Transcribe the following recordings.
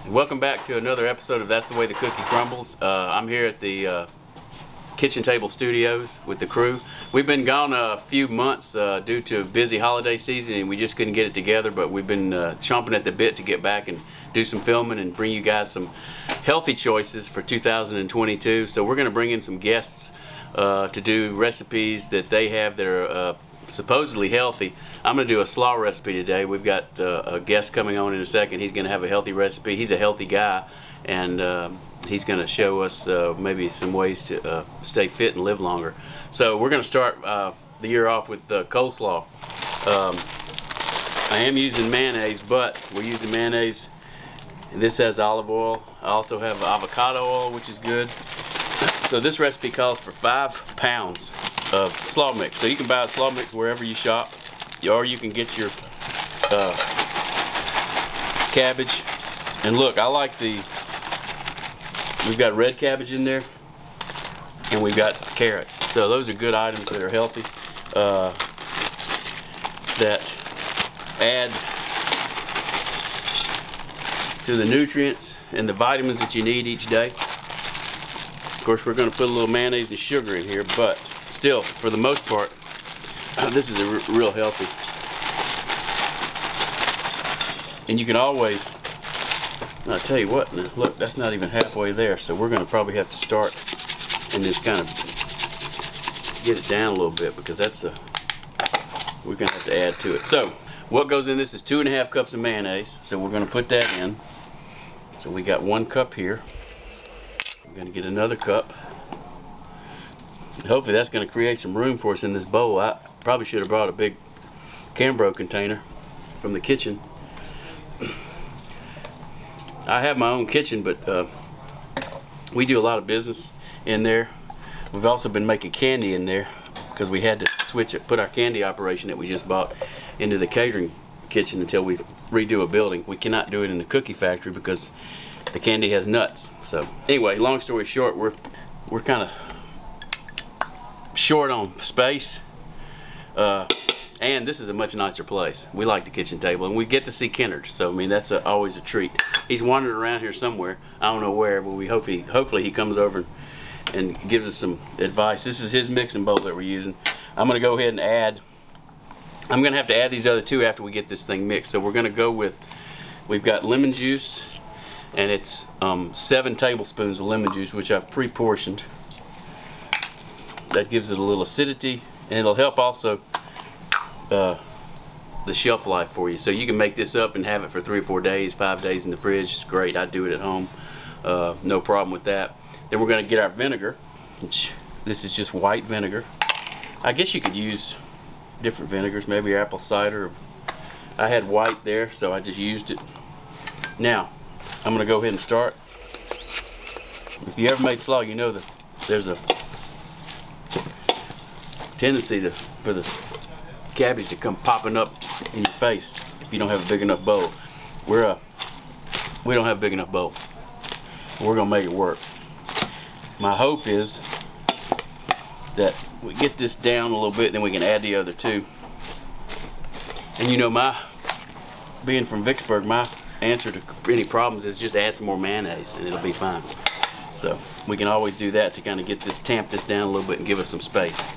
Welcome back to another episode of That's the Way the Cookie Crumbles. I'm here at the Kitchen Table Studios with the crew. We've been gone a few months due to a busy holiday season, and we just couldn't get it together, but we've been chomping at the bit to get back and do some filming and bring you guys some healthy choices for 2022. So we're going to bring in some guests to do recipes that they have that are supposedly healthy. I'm going to do a SLAW recipe today. We've got a guest coming on in a second. He's going to have a healthy recipe. He's a healthy guy, and he's going to show us maybe some ways to stay fit and live longer. So we're going to start the year off with coleslaw. I am using mayonnaise, but we're using mayonnaise. This has olive oil. I also have avocado oil, which is good. So this recipe calls for 5 pounds of slaw mix. So you can buy a slaw mix wherever you shop, or you can get your cabbage. And look, I like we've got red cabbage in there, and we've got carrots. So those are good items that are healthy, that add to the nutrients and the vitamins that you need each day. Of course, we're going to put a little mayonnaise and sugar in here, but still, for the most part, this is a real healthy. And you can always, I'll tell you what, now, look, that's not even halfway there, so we're going to probably have to start and just kind of get it down a little bit, because that's we're going to have to add to it. So what goes in this is 2½ cups of mayonnaise, so we're going to put that in. So we got 1 cup here. We're going to get another cup. And hopefully that's going to create some room for us in this bowl. I probably should have brought a big Cambro container from the kitchen. I have my own kitchen, but we do a lot of business in there. We've also been making candy in there because we had to switch it, put our candy operation that we just bought into the catering kitchen until we redo a building. We cannot do it in the cookie factory because the candy has nuts. So anyway, long story short, we're kind of short on space, and this is a much nicer place. We like the kitchen table, and we get to see Kennard, so I mean that's always a treat. He's wandering around here somewhere, I don't know where, but we hopefully he comes over and gives us some advice. This is his mixing bowl that we're using. I'm going to go ahead and I'm going to have to add these other two after we get this thing mixed. So we're going to go with, we've got lemon juice, and it's 7 tablespoons of lemon juice, which I've pre-portioned. That gives it a little acidity, and it'll help also the shelf life for you. So you can make this up and have it for 3 or 4 days, 5 days in the fridge. It's great. I do it at home. No problem with that. Then we're going to get our vinegar, which this is just white vinegar. I guess you could use different vinegars, maybe apple cider. I had white there, so I just used it. Now, I'm going to go ahead and start. If you ever made slaw, you know that there's a tendency for the cabbage to come popping up in your face if you don't have a big enough bowl. We don't have a big enough bowl. We're going to make it work. My hope is that we get this down a little bit, then we can add the other two. And you know, being from Vicksburg, my answer to any problems is just add some more mayonnaise and it'll be fine. So we can always do that to kind of tamp this down a little bit and give us some space.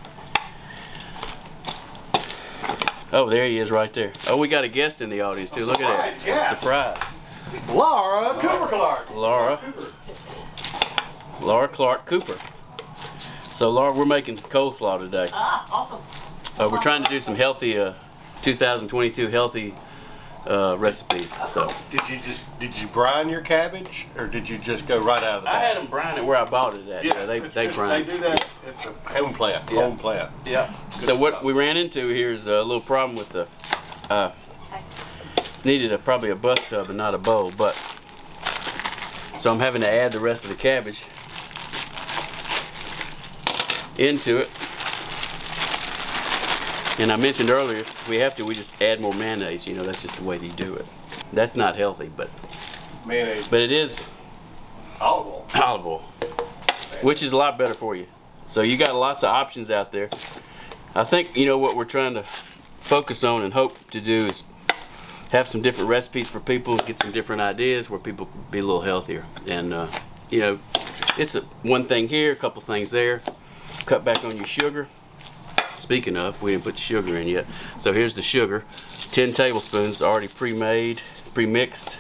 Oh, there he is right there. Oh, we got a guest in the audience too. Look at that. Guest. Surprise. Laura Cooper Clark. Laura Clark Cooper. So Laura, we're making coleslaw today. Awesome. We're trying to do some healthy 2022 healthy recipes. So did you brine your cabbage, or did you just go right out of the bag? I had them brine it where I bought it at. Yeah, they brine. They do that at the home plant. Yeah. Home plant. Yeah. So what we ran into here is a little problem with the needed probably a bus tub and not a bowl, but so I'm having to add the rest of the cabbage into it. And I mentioned earlier, if we have to, we just add more mayonnaise. You know, that's just the way you do it. That's not healthy, but mayonnaise. But it is olive oil. Olive oil, which is a lot better for you. So you got lots of options out there. I think, you know, what we're trying to focus on and hope to do is have some different recipes for people, get some different ideas where people can be a little healthier. And you know, it's one thing here, a couple things there. Cut back on your sugar. Speaking of, we didn't put the sugar in yet. So here's the sugar, 10 tablespoons, already pre-made, pre-mixed.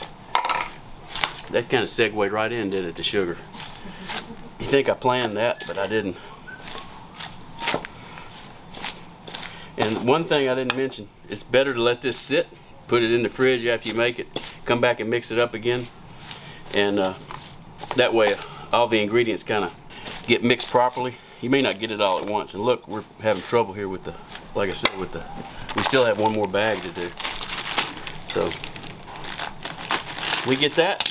That kind of segued right in, did it, the sugar. You think I planned that, but I didn't. And one thing I didn't mention, it's better to let this sit, put it in the fridge after you make it, come back and mix it up again. And that way all the ingredients kind of get mixed properly. You may not get it all at once. And look, we're having trouble here with the, like I said, with the, we still have one more bag to do. So we get that,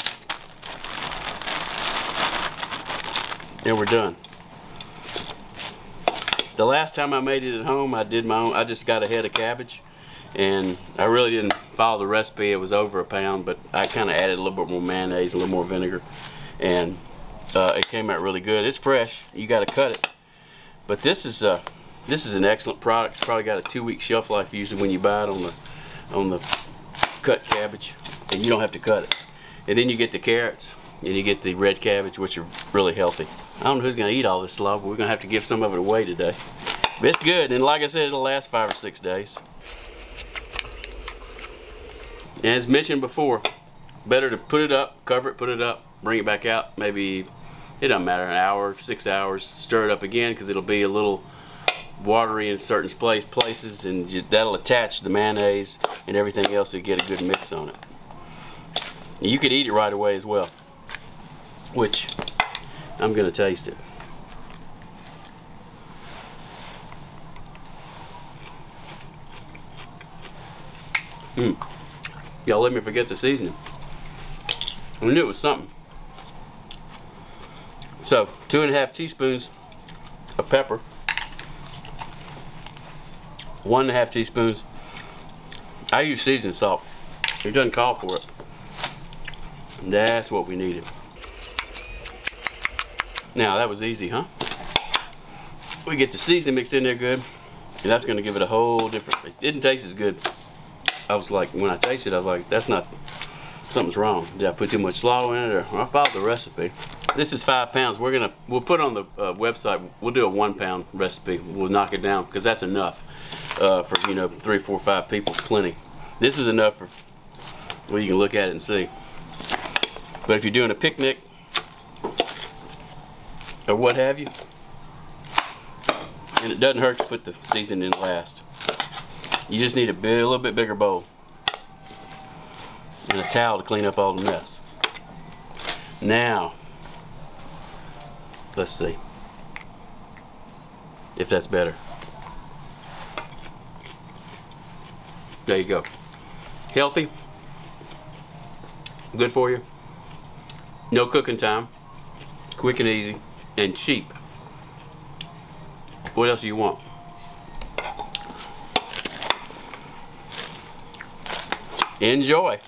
and we're done. The last time I made it at home, I did my own. I just got a head of cabbage, and I really didn't follow the recipe. It was over a pound, but I kind of added a little bit more mayonnaise, a little more vinegar, and it came out really good. It's fresh. You got to cut it. But this is an excellent product. It's probably got a 2-week shelf life usually when you buy it on the cut cabbage, and you don't have to cut it. And then you get the carrots, and you get the red cabbage, which are really healthy. I don't know who's going to eat all this slaw, but we're going to have to give some of it away today. But it's good, and like I said, it'll last 5 or 6 days. And as mentioned before, better to put it up, cover it, put it up, bring it back out, maybe, it doesn't matter, an hour, 6 hours, stir it up again, because it'll be a little watery in certain places, and that'll attach the mayonnaise and everything else to get a good mix on it. You could eat it right away as well, which I'm going to taste it. Y'all let me forget the seasoning. I knew it was something. So 2½ teaspoons of pepper, 1½ teaspoons. I use seasoned salt. It doesn't call for it. And that's what we needed. Now that was easy, huh? We get the seasoning mixed in there good, and that's going to give it a whole different. It didn't taste as good. I was like, when I tasted it, I was like, that's not, something's wrong. Did I put too much slaw in it, or I followed the recipe? This is 5 pounds. We'll put on the website. We'll do a 1 pound recipe. We'll knock it down because that's enough for 3, 4, 5 people. Plenty. This is enough for, well, you can look at it and see. But if you're doing a picnic or what have you, and it doesn't hurt to put the seasoning in last. You just need a little bit bigger bowl and a towel to clean up all the mess. Now, let's see if that's better. There you go. Healthy, good for you, no cooking time, quick and easy, and cheap. What else do you want? Enjoy.